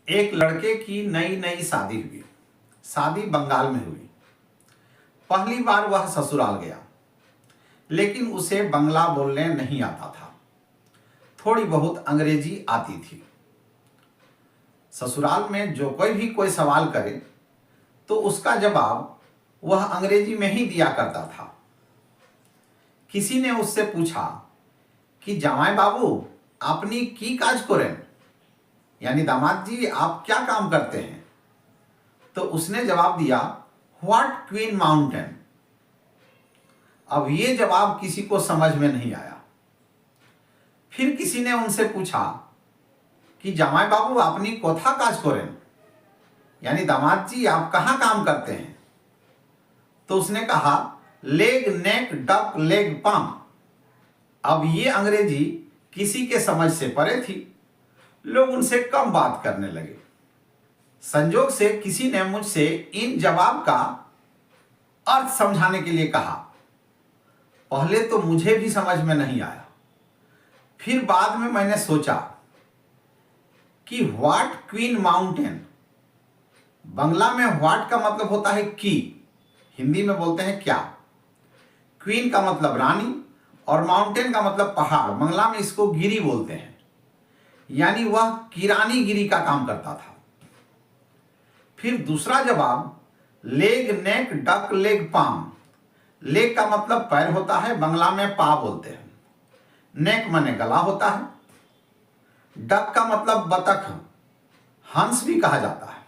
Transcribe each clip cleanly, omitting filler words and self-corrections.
एक लड़के की नई नई शादी हुई। शादी बंगाल में हुई। पहली बार वह ससुराल गया, लेकिन उसे बंगला बोलने नहीं आता था। थोड़ी बहुत अंग्रेजी आती थी। ससुराल में जो कोई भी कोई सवाल करे तो उसका जवाब वह अंग्रेजी में ही दिया करता था। किसी ने उससे पूछा कि जामाई बाबू आपनी की काज करें, यानी दामाद जी आप क्या काम करते हैं। तो उसने जवाब दिया, व्हाट क्वीन माउंटेन। अब ये जवाब किसी को समझ में नहीं आया। फिर किसी ने उनसे पूछा कि जामाई बाबू आपनी कोथा काज करें, यानी दामाद जी आप कहाँ काम करते हैं। तो उसने कहा, लेग नेक डक लेग पाम। अब ये अंग्रेजी किसी के समझ से परे थी। लोग उनसे कम बात करने लगे। संजोग से किसी ने मुझसे इन जवाब का अर्थ समझाने के लिए कहा। पहले तो मुझे भी समझ में नहीं आया। फिर बाद में मैंने सोचा कि व्हाट क्वीन माउंटेन, बंगला में व्हाट का मतलब होता है की, हिंदी में बोलते हैं क्या। क्वीन का मतलब रानी और माउंटेन का मतलब पहाड़, बंगला में इसको गिरी बोलते हैं। यानी वह किरानी गिरी का काम करता था। फिर दूसरा जवाब, लेग नेक डक लेग पाम। लेग का मतलब पैर होता है, बंगला में पा बोलते हैं। नेक माने गला होता है। डक का मतलब बतख, हंस भी कहा जाता है।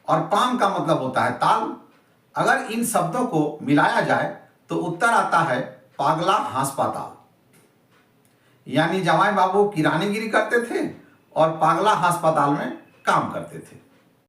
और पाम का मतलब होता है ताल। अगर इन शब्दों को मिलाया जाए तो उत्तर आता है पागला हंस पाताल। यानी जमाई बाबू किरानीगिरी करते थे और पागला अस्पताल में काम करते थे।